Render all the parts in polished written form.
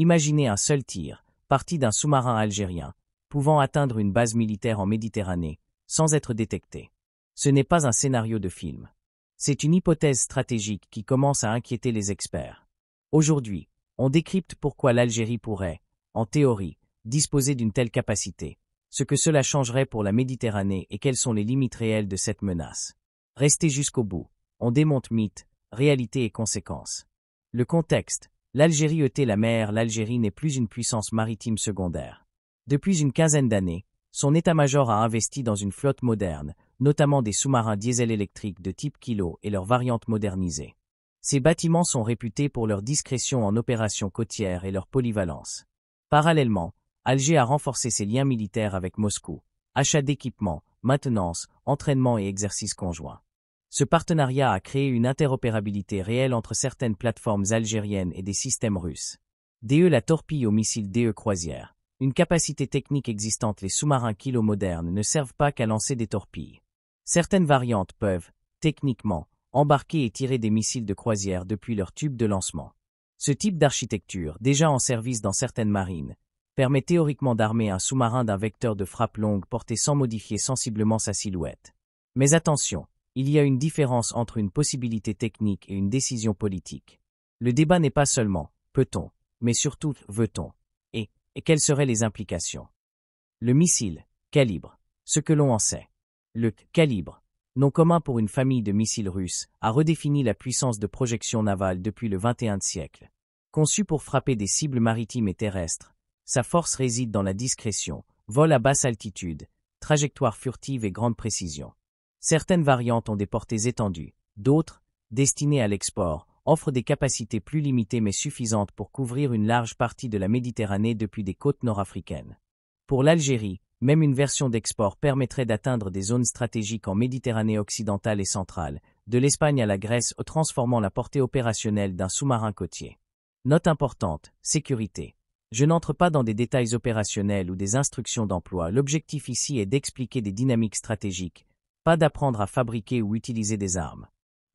Imaginez un seul tir, parti d'un sous-marin algérien, pouvant atteindre une base militaire en Méditerranée, sans être détecté. Ce n'est pas un scénario de film. C'est une hypothèse stratégique qui commence à inquiéter les experts. Aujourd'hui, on décrypte pourquoi l'Algérie pourrait, en théorie, disposer d'une telle capacité, ce que cela changerait pour la Méditerranée et quelles sont les limites réelles de cette menace. Restez jusqu'au bout, on démonte mythes, réalités et conséquences. Le contexte, l'Algérie était la mer, l'Algérie n'est plus une puissance maritime secondaire. Depuis une quinzaine d'années, son état-major a investi dans une flotte moderne, notamment des sous-marins diesel électriques de type Kilo et leurs variantes modernisées. Ces bâtiments sont réputés pour leur discrétion en opérations côtières et leur polyvalence. Parallèlement, Alger a renforcé ses liens militaires avec Moscou, achat d'équipements, maintenance, entraînement et exercices conjoints. Ce partenariat a créé une interopérabilité réelle entre certaines plateformes algériennes et des systèmes russes. DE la torpille au missile DE croisière. Une capacité technique existante, les sous-marins Kilo modernes ne servent pas qu'à lancer des torpilles. Certaines variantes peuvent, techniquement, embarquer et tirer des missiles de croisière depuis leur tube de lancement. Ce type d'architecture, déjà en service dans certaines marines, permet théoriquement d'armer un sous-marin d'un vecteur de frappe longue porté sans modifier sensiblement sa silhouette. Mais attention, il y a une différence entre une possibilité technique et une décision politique. Le débat n'est pas seulement « peut-on », mais surtout « veut-on » et quelles seraient les implications. Le missile, calibre, ce que l'on en sait. Le calibre, nom commun pour une famille de missiles russes, a redéfini la puissance de projection navale depuis le XXIe siècle. Conçu pour frapper des cibles maritimes et terrestres, sa force réside dans la discrétion, vol à basse altitude, trajectoire furtive et grande précision. Certaines variantes ont des portées étendues, d'autres, destinées à l'export, offrent des capacités plus limitées mais suffisantes pour couvrir une large partie de la Méditerranée depuis des côtes nord-africaines. Pour l'Algérie, même une version d'export permettrait d'atteindre des zones stratégiques en Méditerranée occidentale et centrale, de l'Espagne à la Grèce, transformant la portée opérationnelle d'un sous-marin côtier. Note importante, sécurité. Je n'entre pas dans des détails opérationnels ou des instructions d'emploi, l'objectif ici est d'expliquer des dynamiques stratégiques, pas d'apprendre à fabriquer ou utiliser des armes.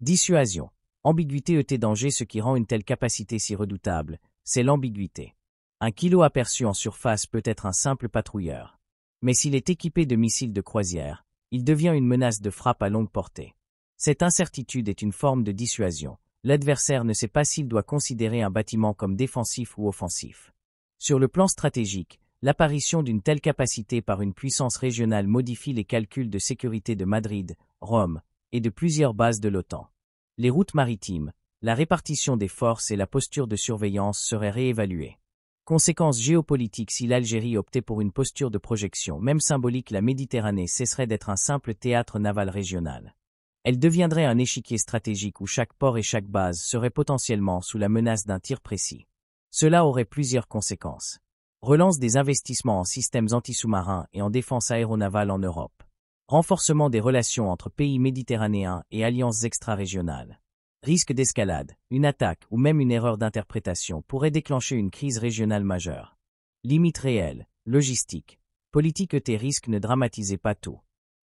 Dissuasion. Ambiguïté et danger. Ce qui rend une telle capacité si redoutable, c'est l'ambiguïté. Un Kilo aperçu en surface peut être un simple patrouilleur. Mais s'il est équipé de missiles de croisière, il devient une menace de frappe à longue portée. Cette incertitude est une forme de dissuasion. L'adversaire ne sait pas s'il doit considérer un bâtiment comme défensif ou offensif. Sur le plan stratégique, l'apparition d'une telle capacité par une puissance régionale modifie les calculs de sécurité de Madrid, Rome, et de plusieurs bases de l'OTAN. Les routes maritimes, la répartition des forces et la posture de surveillance seraient réévaluées. Conséquences géopolitiques. Si l'Algérie optait pour une posture de projection, même symbolique, la Méditerranée cesserait d'être un simple théâtre naval régional. Elle deviendrait un échiquier stratégique où chaque port et chaque base seraient potentiellement sous la menace d'un tir précis. Cela aurait plusieurs conséquences. Relance des investissements en systèmes anti-sous-marins et en défense aéronavale en Europe. Renforcement des relations entre pays méditerranéens et alliances extra-régionales. Risque d'escalade, une attaque ou même une erreur d'interprétation pourrait déclencher une crise régionale majeure. Limites réelles, logistique, politique et risque. Ne dramatisez pas tout.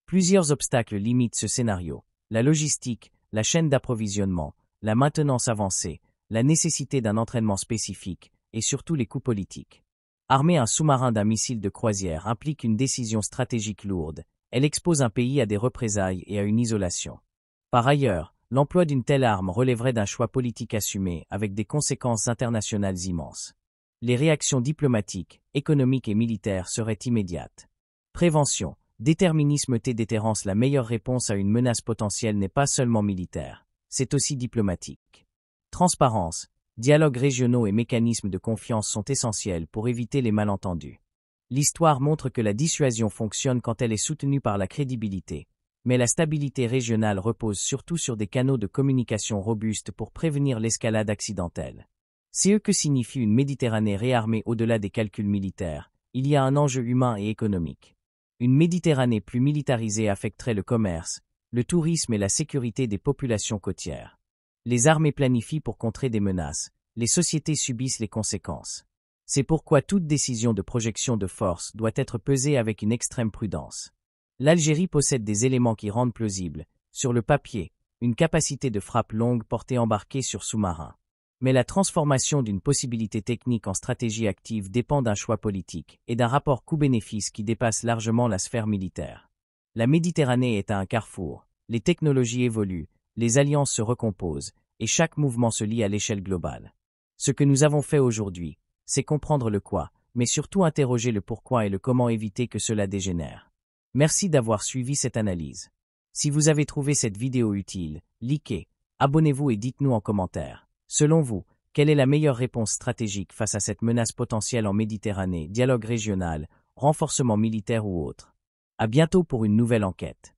Plusieurs obstacles limitent ce scénario. La logistique, la chaîne d'approvisionnement, la maintenance avancée, la nécessité d'un entraînement spécifique et surtout les coûts politiques. Armer un sous-marin d'un missile de croisière implique une décision stratégique lourde. Elle expose un pays à des représailles et à une isolation. Par ailleurs, l'emploi d'une telle arme relèverait d'un choix politique assumé avec des conséquences internationales immenses. Les réactions diplomatiques, économiques et militaires seraient immédiates. Prévention, déterminisme et déterrence. La meilleure réponse à une menace potentielle n'est pas seulement militaire, c'est aussi diplomatique. Transparence, dialogues régionaux et mécanismes de confiance sont essentiels pour éviter les malentendus. L'histoire montre que la dissuasion fonctionne quand elle est soutenue par la crédibilité, mais la stabilité régionale repose surtout sur des canaux de communication robustes pour prévenir l'escalade accidentelle. C'est ce que signifie une Méditerranée réarmée. Au-delà des calculs militaires, il y a un enjeu humain et économique. Une Méditerranée plus militarisée affecterait le commerce, le tourisme et la sécurité des populations côtières. Les armées planifient pour contrer des menaces, les sociétés subissent les conséquences. C'est pourquoi toute décision de projection de force doit être pesée avec une extrême prudence. L'Algérie possède des éléments qui rendent plausible, sur le papier, une capacité de frappe longue portée embarquée sur sous-marin. Mais la transformation d'une possibilité technique en stratégie active dépend d'un choix politique et d'un rapport coût-bénéfice qui dépasse largement la sphère militaire. La Méditerranée est à un carrefour, les technologies évoluent, les alliances se recomposent, et chaque mouvement se lie à l'échelle globale. Ce que nous avons fait aujourd'hui, c'est comprendre le quoi, mais surtout interroger le pourquoi et le comment éviter que cela dégénère. Merci d'avoir suivi cette analyse. Si vous avez trouvé cette vidéo utile, likez, abonnez-vous et dites-nous en commentaire. Selon vous, quelle est la meilleure réponse stratégique face à cette menace potentielle en Méditerranée, dialogue régional, renforcement militaire ou autre? À bientôt pour une nouvelle enquête.